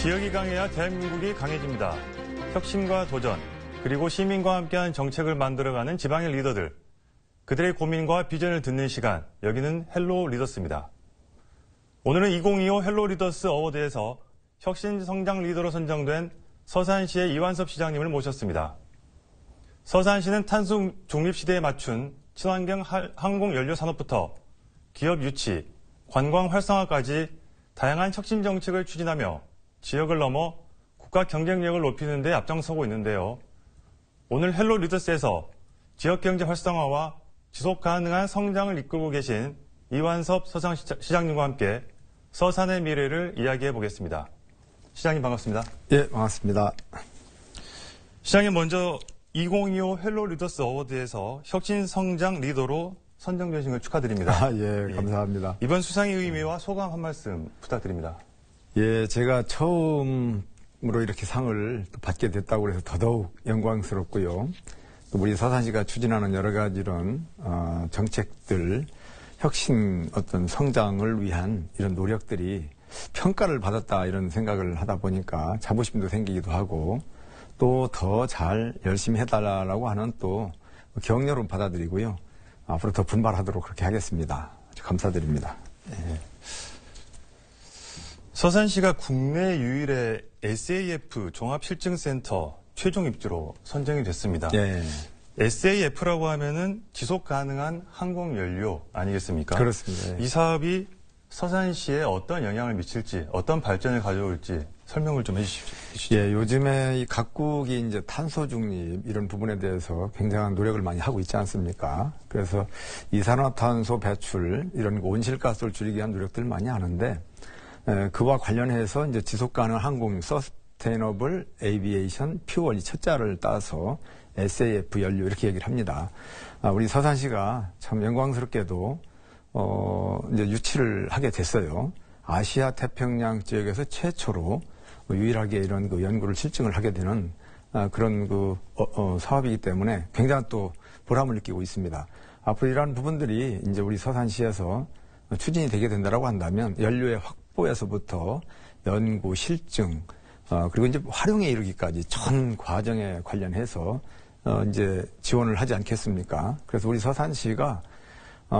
지역이 강해야 대한민국이 강해집니다. 혁신과 도전, 그리고 시민과 함께한 정책을 만들어가는 지방의 리더들. 그들의 고민과 비전을 듣는 시간, 여기는 헬로 리더스입니다. 오늘은 2025 헬로 리더스 어워드에서 혁신 성장 리더로 선정된 서산시의 이완섭 시장님을 모셨습니다. 서산시는 탄소 중립 시대에 맞춘 친환경 항공 연료 산업부터 기업 유치, 관광 활성화까지 다양한 혁신 정책을 추진하며 지역을 넘어 국가 경쟁력을 높이는 데 앞장서고 있는데요. 오늘 헬로 리더스에서 지역 경제 활성화와 지속 가능한 성장을 이끌고 계신 이완섭 서산 시장님과 함께 서산의 미래를 이야기해 보겠습니다. 시장님 반갑습니다. 예, 반갑습니다. 시장님 먼저 2025 헬로 리더스 어워드에서 혁신 성장 리더로 선정되신 걸 축하드립니다. 예, 감사합니다. 이번 수상의 의미와 소감 한 말씀 부탁드립니다. 예, 제가 처음으로 이렇게 상을 또 받게 됐다고 해서 더더욱 영광스럽고요. 또 우리 서산시가 추진하는 여러 가지 이런 정책들, 혁신 어떤 성장을 위한 이런 노력들이 평가를 받았다 이런 생각을 하다 보니까 자부심도 생기기도 하고 또 더 잘 열심히 해달라고 하는 또 격려로 받아들이고요. 앞으로 더 분발하도록 그렇게 하겠습니다. 아주 감사드립니다. 예. 서산시가 국내 유일의 SAF 종합실증센터 최종 입주로 선정이 됐습니다. 예. SAF라고 하면은 지속 가능한 항공 연료 아니겠습니까? 그렇습니다. 예. 이 사업이 서산시에 어떤 영향을 미칠지, 어떤 발전을 가져올지 설명을 좀 해주시죠. 예, 요즘에 이 각국이 이제 탄소 중립 이런 부분에 대해서 굉장한 노력을 많이 하고 있지 않습니까? 그래서 이산화탄소 배출 이런 온실가스를 줄이기 위한 노력들을 많이 하는데 그와 관련해서 이제 지속 가능한 항공 서스테이너블 에이비에이션 퓨얼 이 첫자를 따서 SAF 연료 이렇게 얘기를 합니다. 우리 서산시가 참 영광스럽게도 이제 유치를 하게 됐어요. 아시아 태평양 지역에서 최초로 유일하게 이런 그 연구를 실증을 하게 되는 그런 그 사업이기 때문에 굉장한 또 보람을 느끼고 있습니다. 앞으로 이러한 부분들이 이제 우리 서산시에서 추진이 되게 된다라고 한다면 연료의 확보에서부터 연구, 실증, 그리고 이제 활용에 이르기까지 전 과정에 관련해서 이제 지원을 하지 않겠습니까? 그래서 우리 서산시가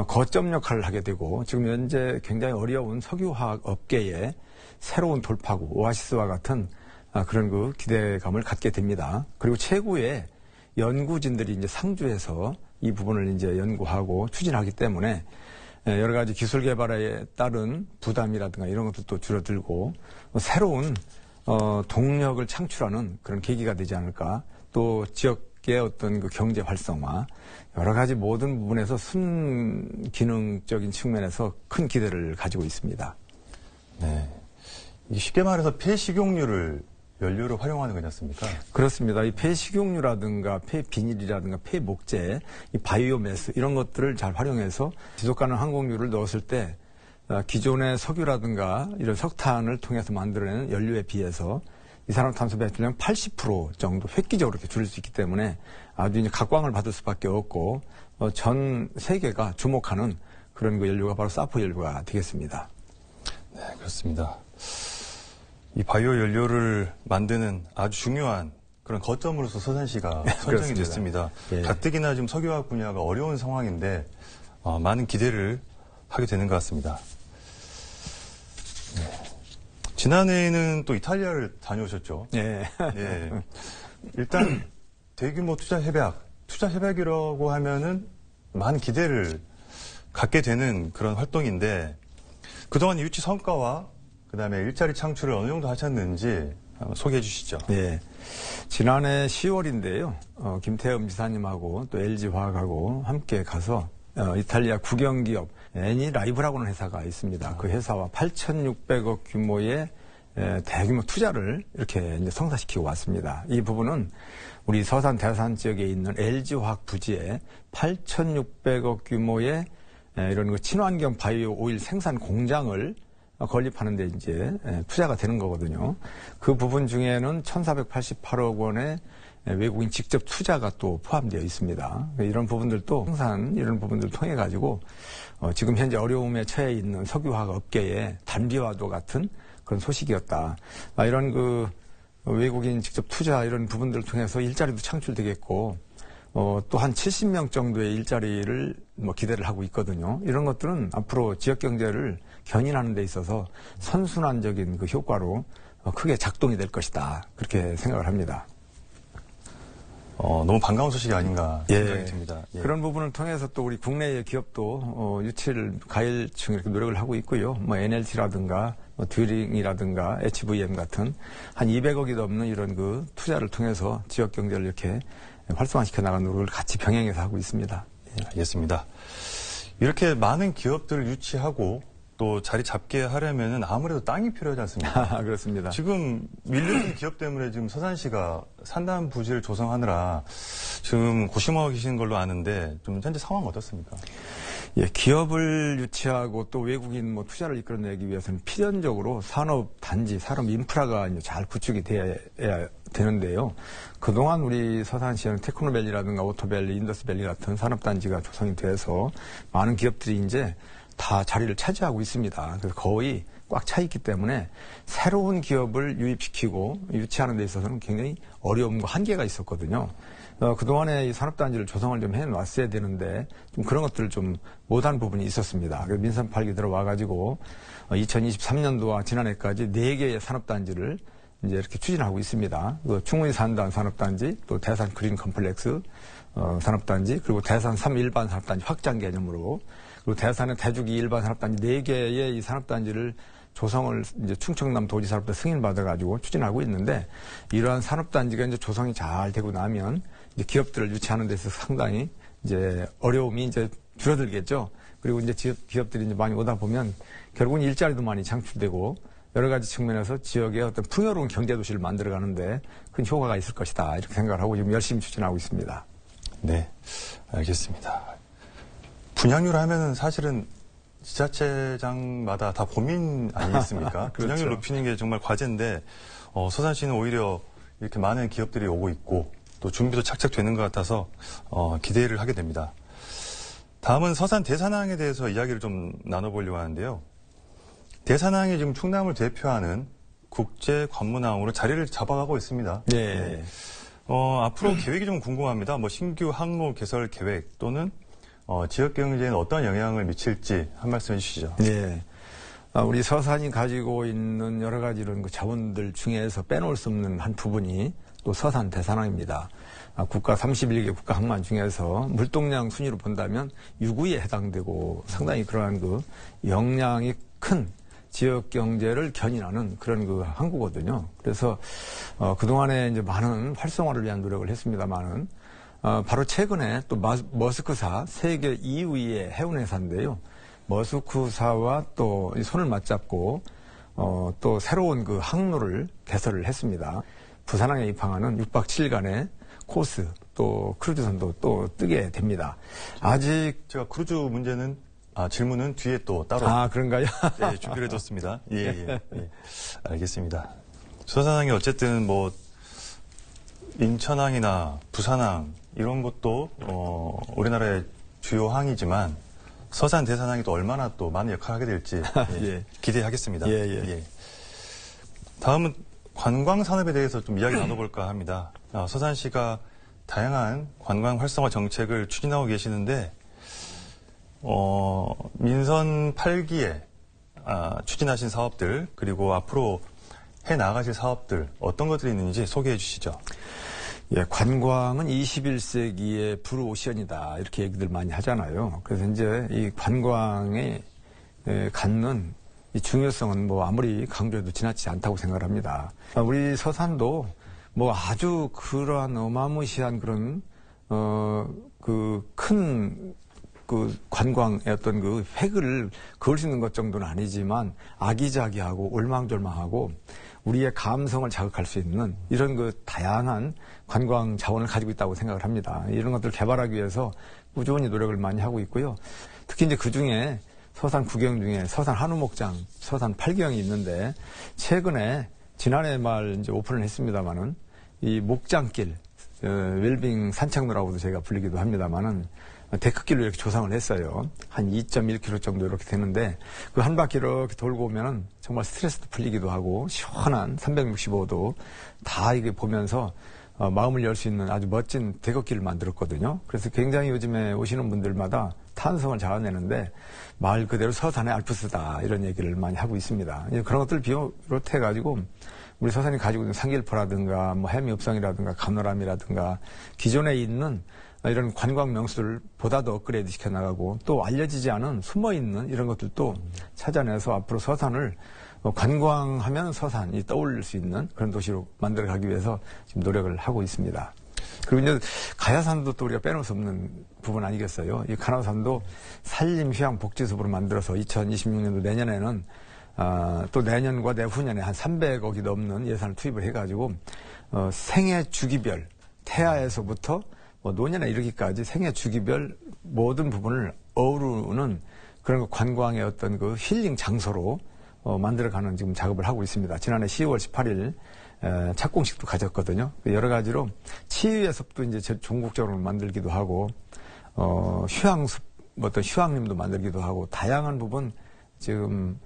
거점 역할을 하게 되고 지금 현재 굉장히 어려운 석유화학 업계에 새로운 돌파구, 오아시스와 같은 그런 그 기대감을 갖게 됩니다. 그리고 최고의 연구진들이 이제 상주해서 이 부분을 이제 연구하고 추진하기 때문에 여러 가지 기술 개발에 따른 부담이라든가 이런 것도 줄어들고 새로운 동력을 창출하는 그런 계기가 되지 않을까. 또 지역의 어떤 그 경제 활성화 여러 가지 모든 부분에서 순기능적인 측면에서 큰 기대를 가지고 있습니다. 네. 쉽게 말해서 폐식용유를 연료로 활용하는 거지 않습니까? 그렇습니다. 이 폐식용유라든가 폐비닐이라든가 폐목재, 이 바이오매스 이런 것들을 잘 활용해서 지속가능한 항공유를 넣었을 때 기존의 석유라든가 이런 석탄을 통해서 만들어내는 연료에 비해서 이산화탄소 배출량 80% 정도 획기적으로 이렇게 줄일 수 있기 때문에 아주 이제 각광을 받을 수밖에 없고 전 세계가 주목하는 그런 그 연료가 바로 사프 연료가 되겠습니다. 네, 그렇습니다. 이 바이오 연료를 만드는 아주 중요한 그런 거점으로서 서산시가 선정이 됐습니다. 예. 가뜩이나 지금 석유화학 분야가 어려운 상황인데 많은 기대를 하게 되는 것 같습니다. 네. 지난해에는 또 이탈리아를 다녀오셨죠? 예. 네. 일단 대규모 투자 협약이라고 하면은 많은 기대를 갖게 되는 그런 활동인데 그동안 유치 성과와 그다음에 일자리 창출을 어느 정도 하셨는지 소개해 주시죠. 네. 지난해 10월인데요. 김태흠 지사님하고 또 LG화학하고 함께 가서 이탈리아 국영기업 애니라이브라고 하는 회사가 있습니다. 그 회사와 8,600억 규모의 대규모 투자를 이렇게 이제 성사시키고 왔습니다. 이 부분은 우리 서산 대산 지역에 있는 LG화학 부지에 8,600억 규모의 이런 그 친환경 바이오 오일 생산 공장을 건립하는 데 이제 투자가 되는 거거든요. 그 부분 중에는 1,488억 원의 외국인 직접 투자가 또 포함되어 있습니다. 이런 부분들도 항상 이런 부분들을 통해 가지고 지금 현재 어려움에 처해 있는 석유화학 업계의 단비와도 같은 그런 소식이었다. 이런 그 외국인 직접 투자 이런 부분들을 통해서 일자리도 창출되겠고 또 한 70명 정도의 일자리를 기대를 하고 있거든요. 이런 것들은 앞으로 지역 경제를 견인하는 데 있어서 선순환적인 그 효과로 크게 작동이 될 것이다. 그렇게 생각을 합니다. 너무 반가운 소식이 아닌가 생각이 듭니다. 예. 그런 부분을 통해서 또 우리 국내의 기업도 유치를 가일층 이렇게 노력을 하고 있고요. NLT라든가 듀링이라든가 HVM 같은 한 200억이 넘는 이런 그 투자를 통해서 지역 경제를 이렇게 활성화시켜 나가는 노력을 같이 병행해서 하고 있습니다. 예. 알겠습니다. 이렇게 많은 기업들을 유치하고 또 자리 잡게 하려면은 아무래도 땅이 필요하지 않습니까? 그렇습니다. 지금 밀려든 기업 때문에 지금 서산시가 산단 부지를 조성하느라 지금 고심하고 계시는 걸로 아는데 좀 현재 상황 어떻습니까? 예, 기업을 유치하고 또 외국인 투자를 이끌어내기 위해서는 필연적으로 산업 단지, 산업 인프라가 이제 잘 구축이 돼야 되는데요. 그동안 우리 서산시에는 테크노밸리라든가 오토밸리, 인더스밸리 같은 산업 단지가 조성이 돼서 많은 기업들이 이제 다 자리를 차지하고 있습니다. 그래서 거의 꽉 차 있기 때문에 새로운 기업을 유입시키고 유치하는 데 있어서는 굉장히 어려움과 한계가 있었거든요. 그동안에 이 산업단지를 조성을 좀 해놨어야 되는데 좀 그런 것들을 좀 못한 부분이 있었습니다. 그래서 민선 8기 들어와가지고 2023년도와 지난해까지 4개의 산업단지를 이제 이렇게 추진하고 있습니다. 충무이 산단 산업단지, 또 대산 그린 컴플렉스 산업단지, 그리고 대산 3 일반 산업단지 확장 개념으로, 그리고 대산의 대주기 일반 산업단지 4개의 이 산업단지를 조성을 이제 충청남 도지사로부터 승인받아가지고 추진하고 있는데, 이러한 산업단지가 이제 조성이 잘 되고 나면 이제 기업들을 유치하는 데서 상당히 이제 어려움이 이제 줄어들겠죠. 그리고 이제 기업들이 이제 많이 오다 보면 결국은 일자리도 많이 창출되고 여러 가지 측면에서 지역의 어떤 풍요로운 경제도시를 만들어가는데 큰 효과가 있을 것이다. 이렇게 생각을 하고 지금 열심히 추진하고 있습니다. 네, 알겠습니다. 분양률 하면은 사실은 지자체장마다 다 고민 아니겠습니까? 그렇죠. 분양률 높이는 게 정말 과제인데 서산시는 오히려 이렇게 많은 기업들이 오고 있고 또 준비도 착착 되는 것 같아서 기대를 하게 됩니다. 다음은 서산 대산항에 대해서 이야기를 좀 나눠보려고 하는데요. 대산항이 지금 충남을 대표하는 국제 관문항으로 자리를 잡아가고 있습니다. 네. 앞으로 계획이 좀 궁금합니다. 신규 항로 개설 계획 또는 지역 경제에는 어떤 영향을 미칠지 한 말씀 해주시죠. 네. 우리 서산이 가지고 있는 여러 가지 이런 그 자원들 중에서 빼놓을 수 없는 한 부분이 또 서산 대산항입니다. 국가 31개 국가 항만 중에서 물동량 순위로 본다면 6위에 해당되고 상당히 그러한 그 역량이 큰 지역 경제를 견인하는 그런 그 항구거든요. 그래서 그동안에 이제 많은 활성화를 위한 노력을 했습니다만은 바로 최근에 또 머스크사 세계 2위의 해운회사인데요. 머스크사와 또 손을 맞잡고 또 새로운 그 항로를 개설을 했습니다. 부산항에 입항하는 6박 7일간의 코스 또 크루즈선도 또 뜨게 됩니다. 아직 제가 크루즈 문제는 질문은 뒤에 또 따로 그런가요? 네, 준비를 해뒀습니다. 예. 알겠습니다. 서산항이 어쨌든 인천항이나 부산항 이런 것도 우리나라의 주요 항이지만 서산 대산항이 또 얼마나 또 많은 역할을 하게 될지 예. 기대하겠습니다. 예. 다음은 관광 산업에 대해서 좀 이야기 나눠볼까 합니다. 서산시가 다양한 관광 활성화 정책을 추진하고 계시는데 민선 8기에 추진하신 사업들 그리고 앞으로 해 나가실 사업들 어떤 것들이 있는지 소개해 주시죠. 예, 관광은 21세기의 블루오션이다 이렇게 얘기들 많이 하잖아요. 그래서 이제 이 관광에 갖는 이 중요성은 아무리 강조해도 지나치지 않다고 생각을 합니다. 우리 서산도 아주 그러한 어마무시한 그런 큰 관광의 어떤 그 획을 그을 수 있는 것 정도는 아니지만 아기자기하고 올망졸망하고 우리의 감성을 자극할 수 있는 이런 그 다양한 관광 자원을 가지고 있다고 생각을 합니다. 이런 것들을 개발하기 위해서 꾸준히 노력을 많이 하고 있고요. 특히 이제 그 중에 서산 구경 중에 서산 한우목장, 서산 팔경이 있는데 최근에 지난해 말 이제 오픈을 했습니다마는 이 목장길 웰빙 산책로라고도 저희가 불리기도 합니다만은 데크길로 이렇게 조성을 했어요. 한 2.1km 정도 이렇게 되는데 그 한 바퀴 이렇게 돌고 오면은 정말 스트레스도 풀리기도 하고 시원한 365도 다 이게 보면서 마음을 열 수 있는 아주 멋진 대걷길을 만들었거든요. 그래서 굉장히 요즘에 오시는 분들마다 탄성을 자아내는데 말 그대로 서산의 알프스다 이런 얘기를 많이 하고 있습니다. 그런 것들을 비롯해가지고 우리 서산이 가지고 있는 상길포라든가 뭐 해미읍성이라든가 간호람이라든가 기존에 있는 이런 관광 명소를 보다 더 업그레이드 시켜나가고 또 알려지지 않은 숨어있는 이런 것들도 찾아내서 앞으로 서산을 관광하면 서산이 떠올릴 수 있는 그런 도시로 만들어가기 위해서 지금 노력을 하고 있습니다. 그리고 이제 가야산도 또 우리가 빼놓을 수 없는 부분 아니겠어요? 이 가야산도 산림휴양복지숲으로 만들어서 2026년도 내년에는 또 내년과 내후년에 한 300억이 넘는 예산을 투입을 해가지고 생애 주기별 태아에서부터 노년에 이르기까지 생애 주기별 모든 부분을 어우르는 그런 관광의 어떤 그 힐링 장소로 만들어가는 지금 작업을 하고 있습니다. 지난해 10월 18일 착공식도 가졌거든요. 여러 가지로 치유의 숲도 이제 전국적으로 만들기도 하고 휴양숲 어떤 휴양림도 만들기도 하고 다양한 부분 지금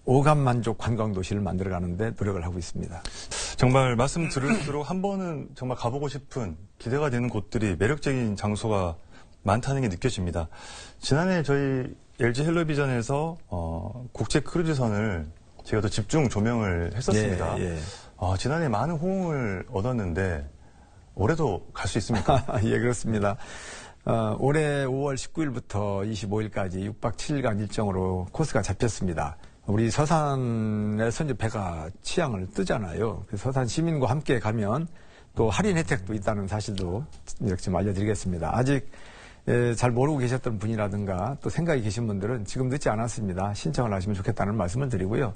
오감 만족 관광 도시를 만들어가는데 노력을 하고 있습니다. 정말 말씀 들을수록 한 번은 정말 가보고 싶은 기대가 되는 곳들이 매력적인 장소가 많다는 게 느껴집니다. 지난해 저희 LG 헬로비전에서 국제 크루즈선을 제가 더 집중 조명을 했었습니다. 예. 지난해 많은 호응을 얻었는데 올해도 갈 수 있습니까? 예, 그렇습니다. 올해 5월 19일부터 25일까지 6박 7일간 일정으로 코스가 잡혔습니다. 우리 서산에서 이제 배가 취향을 뜨잖아요. 그래서 서산 시민과 함께 가면 또 할인 혜택도 있다는 사실도 이렇게 좀 알려드리겠습니다. 아직 잘 모르고 계셨던 분이라든가 또 생각이 계신 분들은 지금 늦지 않았습니다. 신청을 하시면 좋겠다는 말씀을 드리고요.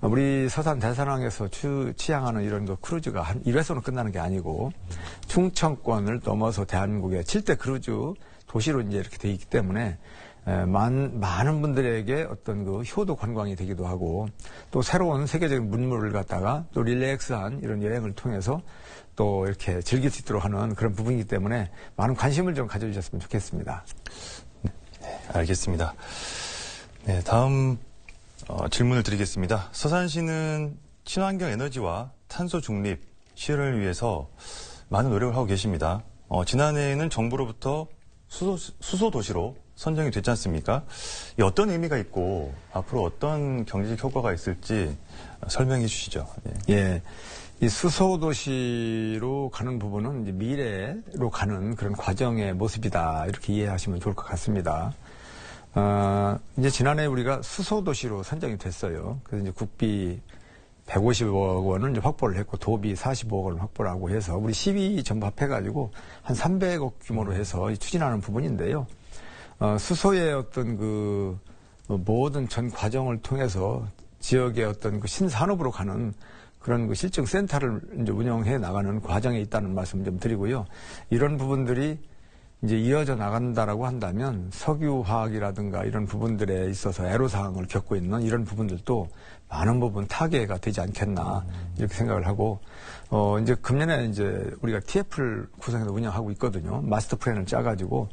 우리 서산 대산항에서 취향하는 이런 그 크루즈가 한 1회선으로 끝나는 게 아니고 충청권을 넘어서 대한민국의 7대 크루즈 도시로 이제 이렇게 돼 있기 때문에 많은 분들에게 어떤 그 효도 관광이 되기도 하고 또 새로운 세계적인 문물을 갖다가 또 릴렉스한 이런 여행을 통해서 또 이렇게 즐길 수 있도록 하는 그런 부분이기 때문에 많은 관심을 좀 가져주셨으면 좋겠습니다. 네, 알겠습니다. 네, 다음 질문을 드리겠습니다. 서산시는 친환경 에너지와 탄소 중립 실현을 위해서 많은 노력을 하고 계십니다. 지난해에는 정부로부터 수소 도시로 선정이 됐지 않습니까? 이 어떤 의미가 있고 앞으로 어떤 경제적 효과가 있을지 설명해 주시죠. 네. 예. 이 수소도시로 가는 부분은 이제 미래로 가는 그런 과정의 모습이다. 이렇게 이해하시면 좋을 것 같습니다. 이제 지난해 우리가 수소도시로 선정이 됐어요. 그래서 이제 국비 150억 원을 이제 확보를 했고 도비 45억 원을 확보를 하고 해서 우리 시위 전부 합해가지고 한 300억 규모로 해서 추진하는 부분인데요. 수소의 어떤 그 모든 전 과정을 통해서 지역의 어떤 그 신산업으로 가는 그런 그 실증 센터를 이제 운영해 나가는 과정에 있다는 말씀 좀 드리고요. 이런 부분들이 이제 이어져 나간다라고 한다면 석유화학이라든가 이런 부분들에 있어서 애로사항을 겪고 있는 이런 부분들도 많은 부분 타개가 되지 않겠나 이렇게 생각을 하고 이제 금년에 이제 우리가 TF를 구성해서 운영하고 있거든요. 마스터 플랜을 짜가지고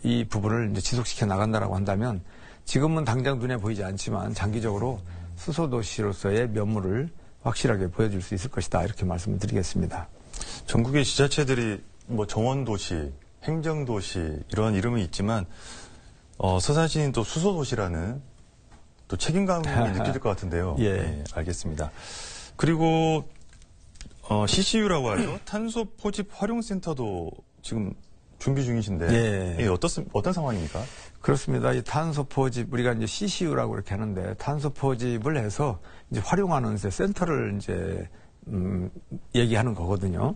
이 부분을 이제 지속시켜 나간다라고 한다면 지금은 당장 눈에 보이지 않지만 장기적으로 수소도시로서의 면모를 확실하게 보여줄 수 있을 것이다. 이렇게 말씀을 드리겠습니다. 전국의 지자체들이 뭐 정원도시, 행정도시 이런 이름이 있지만 서산시는 또 수소도시라는 또 책임감이 느껴질 것 같은데요. 예. 네, 알겠습니다. 그리고 CCU라고 하죠. 탄소 포집 활용센터도 지금 준비 중이신데 예. 어떤 상황입니까? 그렇습니다. 이 탄소 포집 우리가 이제 CCU라고 이렇게 하는데 탄소 포집을 해서 이제 활용하는 센터를 이제 얘기하는 거거든요.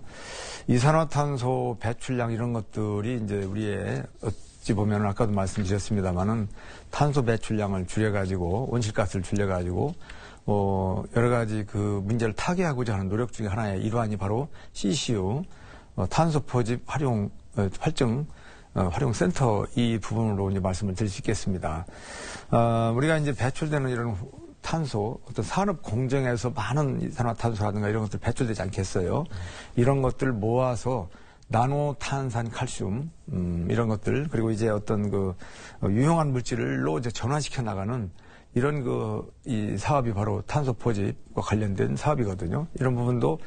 이산화탄소 배출량 이런 것들이 이제 우리의 어찌 보면 아까도 말씀드렸습니다만은 탄소 배출량을 줄여가지고 온실가스를 줄여가지고 여러 가지 그 문제를 타개하고자 하는 노력 중에 하나의 일환이 바로 CCU 탄소 포집 활용 센터 이 부분으로 이제 말씀을 드릴 수 있겠습니다. 우리가 이제 배출되는 이런 탄소, 어떤 산업 공정에서 많은 이산화탄소라든가 이런 것들 배출되지 않겠어요. 이런 것들 모아서 나노 탄산 칼슘 이런 것들 그리고 이제 어떤 그 유용한 물질로 이제 전환시켜 나가는 이런 이 사업이 바로 탄소 포집과 관련된 사업이거든요. 이런 부분도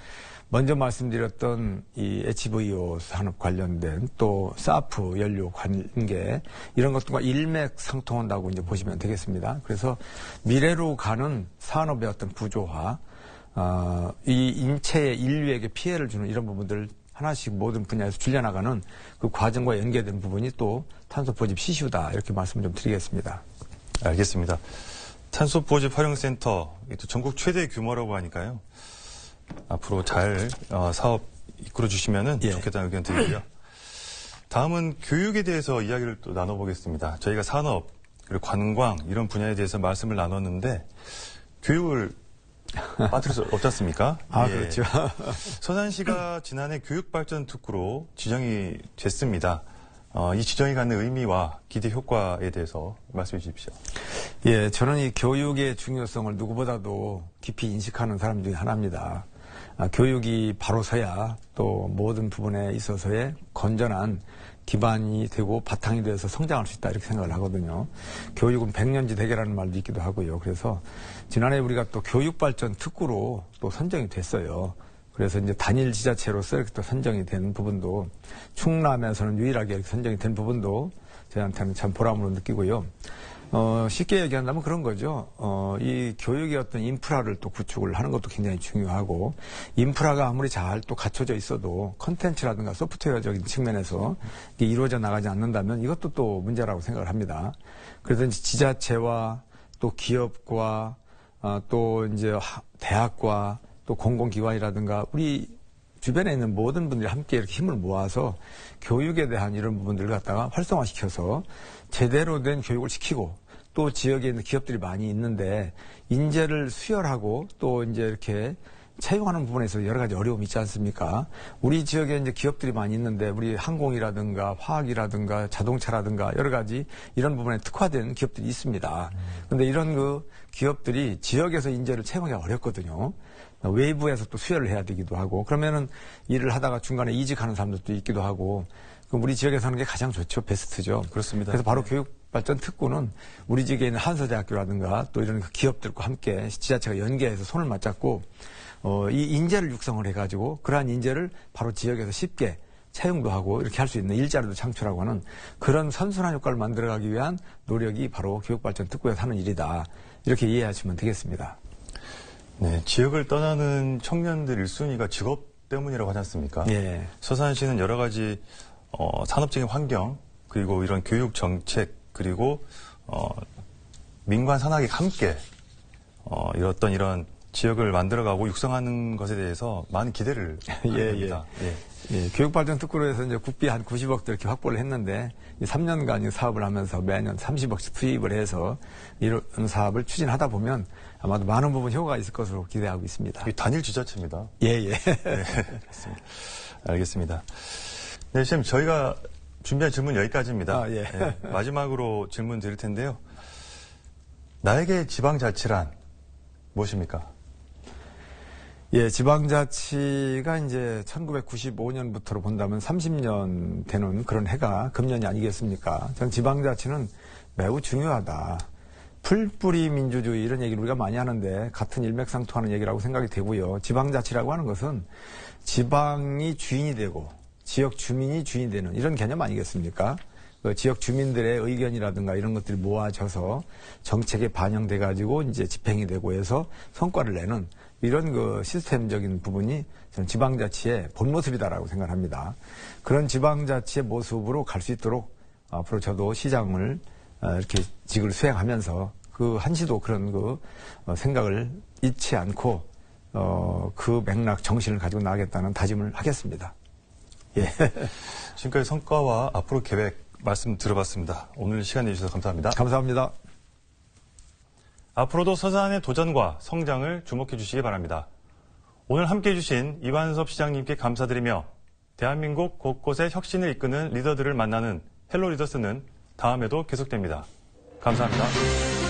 먼저 말씀드렸던 이 HVO 산업 관련된 또 사프 연료 관계 이런 것들과 일맥상통한다고 이제 보시면 되겠습니다. 그래서 미래로 가는 산업의 어떤 구조화, 이 인체의 인류에게 피해를 주는 이런 부분들 하나씩 모든 분야에서 줄여나가는 그 과정과 연계된 부분이 또 탄소 포집 시슈다 이렇게 말씀 좀 드리겠습니다. 알겠습니다. 탄소 포집 활용센터 또 전국 최대 규모라고 하니까요. 앞으로 잘 사업 이끌어 주시면 좋겠다는 의견 드리고요. 다음은 교육에 대해서 이야기를 또 나눠보겠습니다. 저희가 산업 그리고 관광 이런 분야에 대해서 말씀을 나눴는데 교육을 빠뜨릴 수 없지 않습니까? 그렇죠. 서산시가 지난해 교육발전특구로 지정이 됐습니다. 이 지정이 갖는 의미와 기대 효과에 대해서 말씀해 주십시오. 예, 저는 이 교육의 중요성을 누구보다도 깊이 인식하는 사람 중에 하나입니다. 교육이 바로 서야 또 모든 부분에 있어서의 건전한 기반이 되고 바탕이 돼서 성장할 수 있다 이렇게 생각을 하거든요. 교육은 백년지 대계라는 말도 있기도 하고요. 그래서 지난해 우리가 또 교육발전 특구로 또 선정이 됐어요. 그래서 이제 단일 지자체로서 이렇게 또 선정이 된 부분도 충남에서는 유일하게 이렇게 선정이 된 부분도 저희한테는 참 보람으로 느끼고요. 쉽게 얘기한다면 그런 거죠. 이 교육의 어떤 인프라를 또 구축을 하는 것도 굉장히 중요하고, 인프라가 아무리 잘 또 갖춰져 있어도 컨텐츠라든가 소프트웨어적인 측면에서 이게 이루어져 나가지 않는다면 이것도 또 문제라고 생각을 합니다. 그래서 이제 지자체와 또 기업과 또 이제 대학과 또 공공기관이라든가 우리 주변에 있는 모든 분들이 함께 이렇게 힘을 모아서 교육에 대한 이런 부분들을 갖다가 활성화시켜서 제대로 된 교육을 시키고 또 지역에 있는 기업들이 많이 있는데 인재를 수혈하고 또 이제 이렇게 채용하는 부분에서 여러 가지 어려움이 있지 않습니까? 우리 지역에 이제 기업들이 많이 있는데 우리 항공이라든가 화학이라든가 자동차라든가 여러 가지 이런 부분에 특화된 기업들이 있습니다. 그런데 이런 그 기업들이 지역에서 인재를 채용하기가 어렵거든요. 외부에서 또 수혈을 해야 되기도 하고 그러면은 일을 하다가 중간에 이직하는 사람들도 있기도 하고 그럼 우리 지역에서 하는 게 가장 좋죠. 베스트죠. 그렇습니다. 그래서 바로 교육발전 특구는 우리 지역에 있는 한서대학교라든가 또 이런 기업들과 함께 지자체가 연계해서 손을 맞잡고 이 인재를 육성을 해가지고 그러한 인재를 바로 지역에서 쉽게 채용도 하고 이렇게 할 수 있는 일자리도 창출하고 하는 그런 선순환 효과를 만들어가기 위한 노력이 바로 교육발전 특구에서 하는 일이다. 이렇게 이해하시면 되겠습니다. 네, 지역을 떠나는 청년들 1순위가 직업 때문이라고 하지 않습니까? 예. 서산시는 여러 가지 산업적인 환경 그리고 이런 교육 정책 그리고 민관 산학이 함께 이런 지역을 만들어가고 육성하는 것에 대해서 많은 기대를 합니다. 예, 교육발전 특구로 해서 이제 국비 한 90억도 이렇게 확보를 했는데 3년간 이 사업을 하면서 매년 30억씩 투입을 해서 이런 사업을 추진하다 보면 아마도 많은 부분 효과가 있을 것으로 기대하고 있습니다. 단일 지자체입니다. 예. 네, 알겠습니다. 네, 시장님 저희가 준비한 질문 여기까지입니다. 예. 네, 마지막으로 질문 드릴 텐데요. 나에게 지방자치란 무엇입니까? 예, 지방자치가 이제 1995년부터로 본다면 30년 되는 그런 해가 금년이 아니겠습니까? 전 지방자치는 매우 중요하다. 풀뿌리 민주주의 이런 얘기를 우리가 많이 하는데 같은 일맥상통하는 얘기라고 생각이 되고요. 지방자치라고 하는 것은 지방이 주인이 되고 지역 주민이 주인이 되는 이런 개념 아니겠습니까? 그 지역 주민들의 의견이라든가 이런 것들이 모아져서 정책에 반영돼 가지고 이제 집행이 되고 해서 성과를 내는 이런 그 시스템적인 부분이 저는 지방자치의 본 모습이다라고 생각합니다. 그런 지방자치의 모습으로 갈 수 있도록 앞으로 저도 시장을 이렇게 직을 수행하면서 그 한시도 그런 그 생각을 잊지 않고 그 맥락 정신을 가지고 나가겠다는 다짐을 하겠습니다. 예. 지금까지 성과와 앞으로 계획 말씀 들어봤습니다. 오늘 시간 내주셔서 감사합니다. 감사합니다. 앞으로도 서산의 도전과 성장을 주목해 주시기 바랍니다. 오늘 함께해 주신 이완섭 시장님께 감사드리며 대한민국 곳곳에 혁신을 이끄는 리더들을 만나는 헬로 리더스는 다음에도 계속됩니다. 감사합니다.